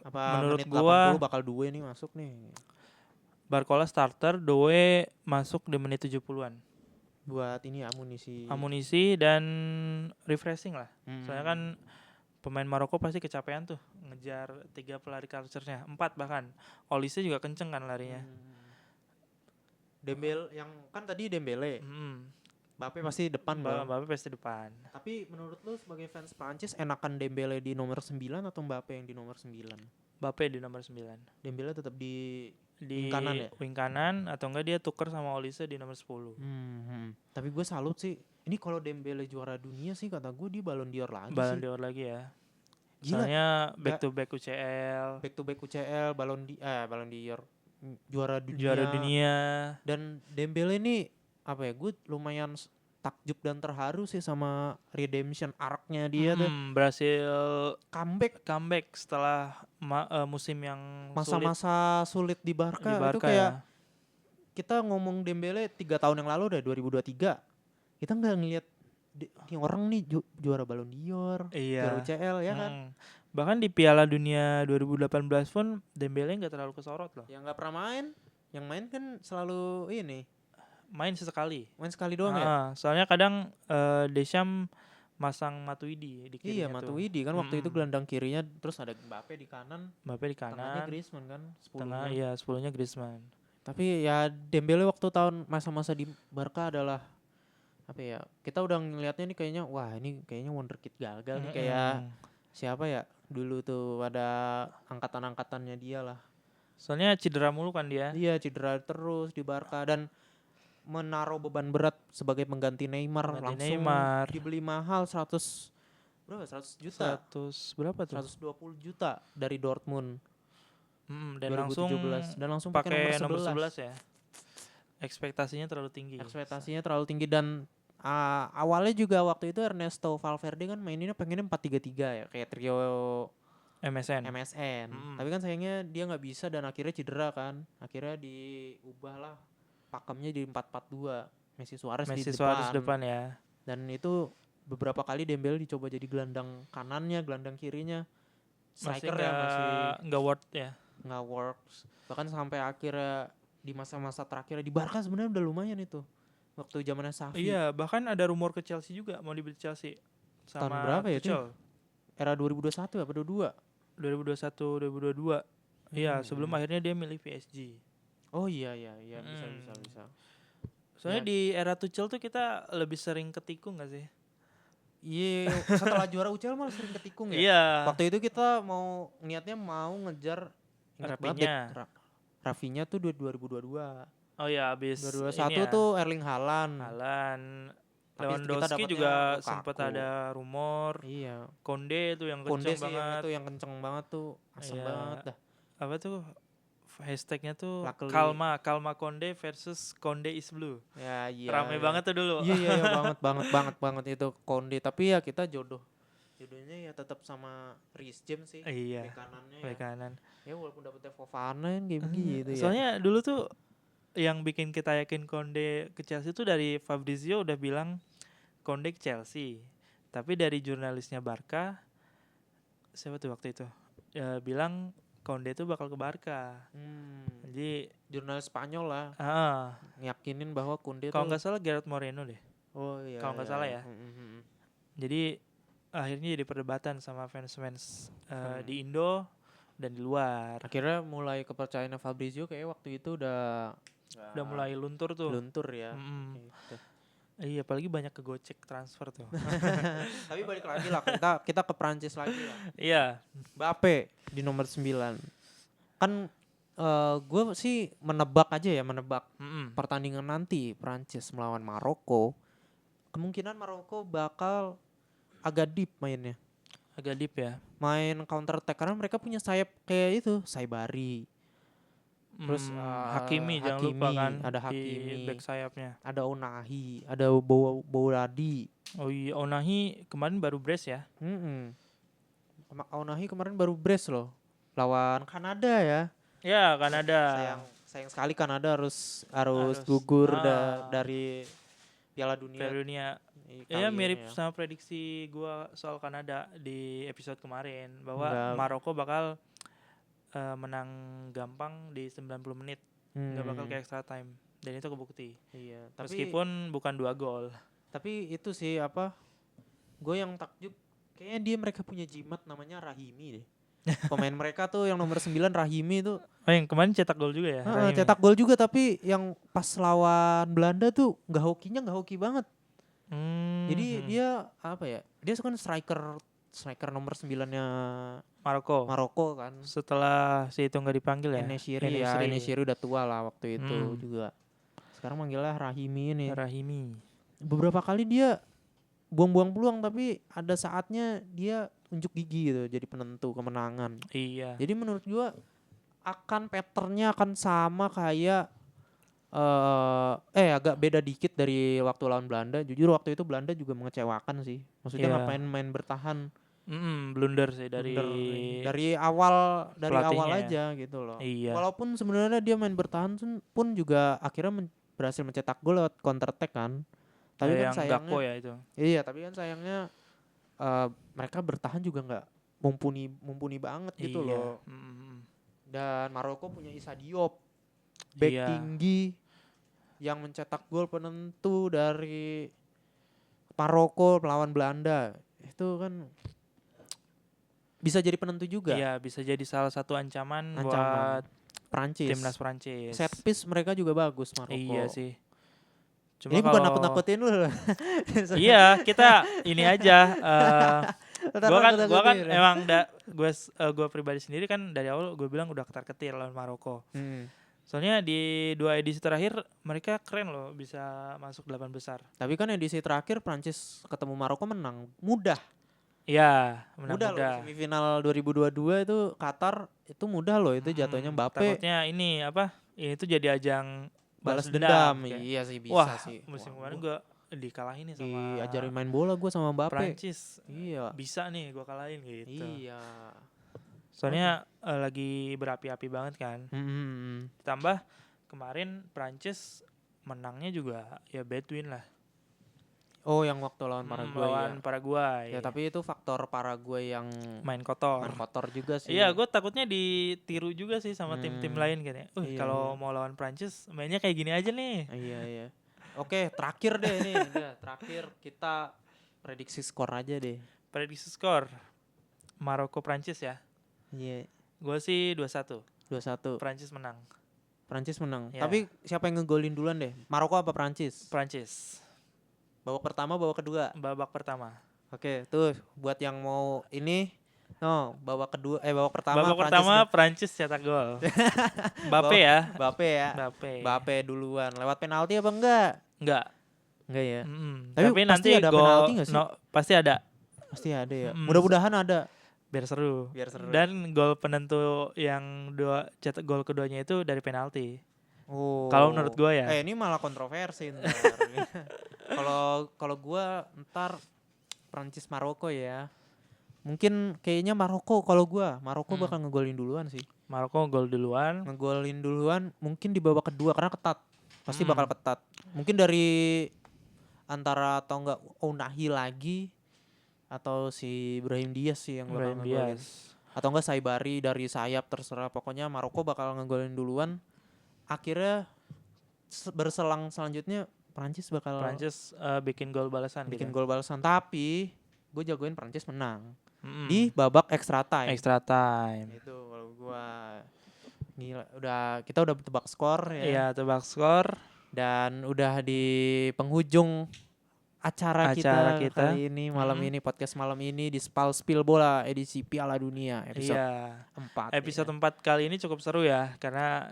Apa menurut menit gua 80 bakal Doué nih masuk nih? Barcola starter, Doué masuk di menit 70-an. Buat ini amunisi dan refreshing lah. Soalnya kan pemain Maroko pasti kecapean tuh ngejar 3 pelari culture-nya, 4 bahkan. Olise juga kenceng kan larinya. Dembele yang kan tadi Dembele. Mbappe pasti depan. Mbappe pasti depan. Tapi menurut lu sebagai fans Prancis enakan Dembele di nomor 9 atau Mbappe yang di nomor 9? Mbappe di nomor 9. Dembele tetap di wing kanan ya? Wing kanan atau enggak dia tuker sama Olise di nomor 10. Tapi gue salut sih. Ini kalau Dembele juara dunia sih kata gue dia Ballon d'Or lagi Ballon d'Or lagi ya. Gila. Soalnya back to back UCL, Ballon d'Or juara dunia. Dan Dembele ini apa ya, gue lumayan takjub dan terharu sih sama redemption arc-nya dia tuh. Berhasil comeback setelah musim yang masa-masa sulit di Barca itu kayak kita ngomong Dembele 3 tahun yang lalu udah 2023 kita nggak ngelihat ini orang nih juara Ballon d'Or, juara UCL ya kan. Bahkan di Piala Dunia 2018 pun Dembele nggak terlalu kesorot loh. Yang nggak pernah main, yang main kan selalu ini. Main sekali doang ya. Soalnya kadang Deschamps masang Matuidi di kirinya. Iya, Matuidi kan waktu itu gelandang kirinya, terus ada Mbappe di kanan. Tengahnya Griezmann kan, 10-nya Griezmann. Tapi ya Dembele waktu tahun masa-masa di Barca adalah apa ya? Kita udah ngelihatnya nih kayaknya wah ini kayaknya wonderkid gagal nih kayak siapa ya? dulu tuh ada angkatan-angkatannya dia lah. Soalnya cedera mulu kan dia. Iya, cedera terus di Barca dan menaruh beban berat sebagai pengganti Neymar. Pengganti Langsung Neymar. dibeli mahal 100 berapa? 100 juta. 100 berapa tuh? 120 juta dari Dortmund. Dan 2017 dan langsung pakai nomor 11 ya. Ekspektasinya terlalu tinggi. Ekspektasinya terlalu tinggi dan awalnya juga waktu itu Ernesto Valverde kan maininnya pengennya 4-3-3 ya, kayak trio MSN. Tapi kan sayangnya dia nggak bisa dan akhirnya cedera kan. Akhirnya diubah lah pakemnya jadi 4-4-2. Messi Suarez depan ya. Dan itu beberapa kali Dembele dicoba jadi gelandang kanannya, gelandang kirinya. Striker masih nggak worth ya. Nggak works. Bahkan sampai akhirnya di masa-masa terakhir di Barca sebenarnya udah lumayan itu. Waktu zamannya Xavi. Iya, bahkan ada rumor ke Chelsea juga, mau dibeli Chelsea. Sama tahun berapa ya itu? Tuchel. Era 2021 apa 22? 2021 2022. Iya, sebelum akhirnya dia milih PSG. Oh iya bisa. Soalnya di era Tuchel tuh kita lebih sering ketikung gak sih? Iya, setelah juara UCL malah sering ketikung ya. Iya. Waktu itu kita niatnya mau ngejar Rafinha tuh 2022. Oh iya, habis 2021 tuh Erling Haaland. Lewandowski juga sempat ada rumor. Iya. Konde tuh yang kenceng banget. Itu yang kenceng banget tuh, asem banget dah. Apa tuh? Hashtagnya tuh Luckily. Kalma Konde versus Konde is Blue. Ya iya. Rame banget tuh dulu. Iya banget itu Konde. Tapi ya kita jodohnya ya tetap sama Reece James sih. Iya. Bek kanan. Ya walaupun dapetnya Fofana kan kayak begitu ya. Soalnya dulu tuh yang bikin kita yakin Konde ke Chelsea tuh dari Fabrizio udah bilang Konde ke Chelsea. Tapi dari jurnalisnya Barca, siapa tuh waktu itu? Ya, bilang Konde tuh bakal ke Barca. Jadi jurnalis Spanyol lah. Ngiyakinin bahwa Konde kalau nggak salah Gerard Moreno deh. Oh iya. Kalau nggak salah ya. Jadi akhirnya jadi perdebatan sama fans di Indo dan di luar. Akhirnya mulai kepercayaan Fabrizio kayak waktu itu udah mulai luntur tuh. Luntur ya. Gitu. Iya, apalagi banyak kegocek transfer tuh. Tapi balik lagi lah, kita ke Prancis lagi lah. Iya. Mbappe di nomor 9. Kan gue sih menebak pertandingan nanti Prancis melawan Maroko. Kemungkinan Maroko bakal agak deep mainnya. Agak deep ya. Main counter attack karena mereka punya sayap kayak itu, Saibari. Terus Hakimi jangan lupa kan, ada Hakimi di back sayapnya. Ada Onahi, ada Bouradi. Oh iya, Onahi kemarin baru brace ya. Onahi kemarin baru brace loh. Lawan Kanada ya. Ya, Kanada. Sayang sekali Kanada harus gugur dari Piala Dunia. Iya, mirip sama prediksi gua soal Kanada di episode kemarin bahwa Maroko bakal menang gampang di 90 menit. Nggak bakal ke extra time. Dan itu kebukti. Iya, meskipun bukan 2 gol. Tapi itu sih gue yang takjub kayaknya mereka punya jimat namanya Rahimi deh. Pemain mereka tuh yang nomor 9 Rahimi tuh. Yang kemarin cetak gol juga ya? Cetak gol juga, tapi yang pas lawan Belanda tuh hokinya nggak hoki banget. Jadi dia dia kan striker nomor 9-nya Maroko kan. Setelah si itu nggak dipanggil ya. Enesiri udah tua lah waktu itu juga. Sekarang manggilnya Rahimi ini. Rahimi. Beberapa kali dia buang-buang peluang tapi ada saatnya dia unjuk gigi gitu jadi penentu kemenangan. Iya. Jadi menurut gua patternnya akan sama kayak agak beda dikit dari waktu lawan Belanda. Jujur waktu itu Belanda juga mengecewakan sih. Maksudnya ngapain main bertahan. Blunder sih dari awal pelatihnya aja gitu loh. Iya. Walaupun sebenarnya dia main bertahan pun juga akhirnya berhasil mencetak gol lewat counter attack kan. Tapi kan sayangnya Gakpo ya itu. Iya, tapi kan sayangnya mereka bertahan juga nggak mumpuni banget gitu loh. Dan Maroko punya Issa Diop, back tinggi yang mencetak gol penentu dari Maroko melawan Belanda. Itu kan bisa jadi penentu juga. Iya, bisa jadi salah satu ancaman buat Prancis. Timnas Prancis. Set piece mereka juga bagus Maroko. Iya sih. Cuma ini bukan nakut-nakutin lu. Iya, kita ini aja Gua kan emang gue pribadi sendiri kan dari awal gue bilang udah ketar-ketir lawan Maroko. Soalnya di 2 edisi terakhir mereka keren loh bisa masuk 8 besar. Tapi kan edisi terakhir Prancis ketemu Maroko menang mudah. Iya, menang Mudah loh, semifinal 2022 itu Qatar itu mudah loh, itu jatuhnya Mbappe. Takutnya ini apa? Ini tuh jadi ajang balas dendam. Kayak. Iya sih bisa Wah, sih. musim kemarin gue dikalahin nih sama diajarin main bola gue sama Mbappe. Prancis. Iya. Bisa nih gue kalahin gitu. Iya. Soalnya lagi berapi-api banget kan. Ditambah kemarin Prancis menangnya juga ya bad win lah. Oh, yang waktu lawan Paraguay. Ya, tapi itu faktor Paraguay yang main kotor juga sih. Iya, gue takutnya ditiru juga sih sama tim-tim lain kan ya. Kalau mau lawan Prancis mainnya kayak gini aja nih. Iya. Oke, terakhir deh nih. Terakhir kita prediksi skor aja deh. Prediksi skor Maroko Prancis ya. Iya. Gue sih 2-1. Prancis menang. Ya. Tapi siapa yang ngegolin duluan deh? Maroko apa Prancis? Prancis. Babak pertama, babak kedua? Babak pertama. Oke, tuh buat yang mau ini, babak pertama Prancis cetak gol. Mbappe ya. Mbappe duluan. Lewat penalti apa enggak? Enggak ya. Tapi nanti ada penalti enggak sih? Pasti ada ya. Mudah-mudahan ada. Biar seru. Dan gol penentu yang cetak gol keduanya itu dari penalti. Oh. Kalau menurut gue ya. Ini malah kontroversi ntar. Kalau gue ntar Prancis Maroko ya. Mungkin kayaknya Maroko bakal ngegolin duluan sih. Maroko ngegolin duluan mungkin di babak kedua karena ketat. Pasti bakal ketat. Mungkin dari antara atau enggak Ounahi lagi atau si Brahim Diaz sih yang bakal ngegolin. Atau enggak Saibari dari sayap, terserah. Pokoknya Maroko bakal ngegolin duluan. Akhirnya berselang selanjutnya Prancis bikin gol balasan. Tapi gue jagoin Prancis menang di babak extra time. Itu kalau gue gila, kita udah tebak skor ya. Iya, tebak skor dan udah di penghujung acara kita kali ini malam ini, podcast malam ini di Spill Bola edisi Piala Dunia episode 4. Episode 4 kali ini cukup seru ya karena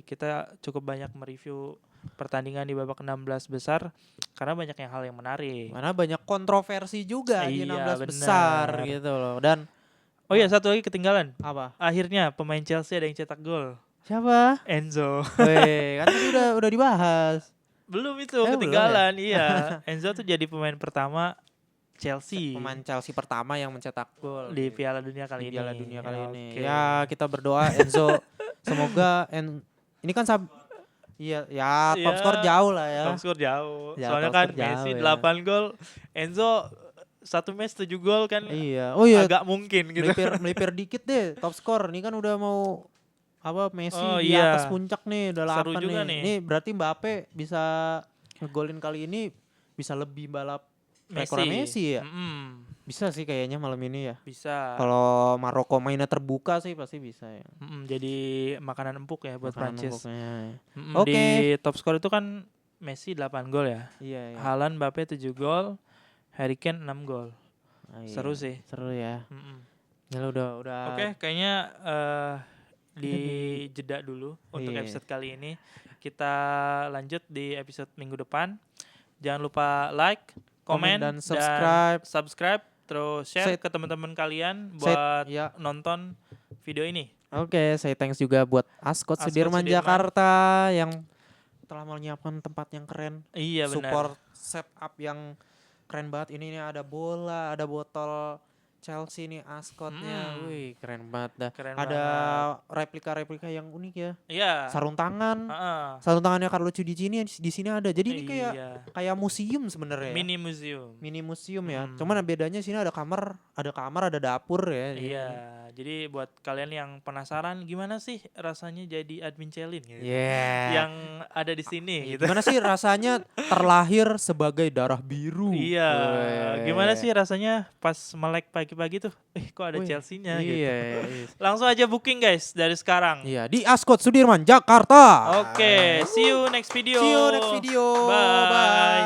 kita cukup banyak mereview pertandingan di babak 16 besar karena banyak hal yang menarik. Karena banyak kontroversi juga di 16 besar gitu loh. Dan satu lagi ketinggalan. Apa? Akhirnya pemain Chelsea ada yang cetak gol. Siapa? Enzo. Kan tadi udah dibahas. Belum itu ketinggalan. Belum ya? Iya. Enzo tuh jadi pemain pertama Chelsea. Pemain Chelsea pertama yang mencetak gol di Piala Dunia kali ini. Ya, kita berdoa Enzo semoga ini kan top skor jauh lah ya. Top skor jauh. Soalnya kan Messi 8 gol, Enzo 1 match 7 gol kan. Iya. Agak mungkin gitu. Melipir dikit deh top skor. Ini kan udah mau Messi di atas puncak nih, udah 8 nih. Ini berarti Mbappe bisa ngegolin kali ini bisa lebih balap rekor Messi ya. Bisa sih kayaknya malam ini ya. Bisa. Kalau Maroko mainnya terbuka sih pasti bisa ya. Jadi makanan empuk ya buat Prancis. Oke. Di top skor itu kan Messi 8 gol ya. Iya. Haaland, Mbappe 7 gol, Harry Kane 6 gol. Seru sih. Seru ya. Ya udah. Oke, kayaknya di jeda dulu untuk episode kali ini. Kita lanjut di episode minggu depan. Jangan lupa like, komen dan subscribe, terus share ke teman-teman kalian buat nonton video ini. Oke, saya thanks juga buat Ascot Sudirman Jakarta yang telah menyiapkan tempat yang keren. Iya, benar. Support setup yang keren banget. Ini ada bola, ada botol Chelsea nih Ascotnya. Wih, keren banget dah. Ada replika-replika yang unik ya. Iya. Sarung tangan. Sarung tangannya Carlucci di sini ada. Jadi ini kayak museum sebenarnya. Mini museum ya. Cuman bedanya sini ada kamar, ada dapur ya. Iya. Jadi buat kalian yang penasaran gimana sih rasanya jadi admin Celin gitu. Yang ada di sini gitu. Gimana sih rasanya terlahir sebagai darah biru? Iya. Gimana sih rasanya pas melek pagi-pagi tuh, kok ada Chelsea-nya gitu. Langsung aja booking guys dari sekarang. Iya, di Ascot Sudirman Jakarta. Oke, see you next video. Bye.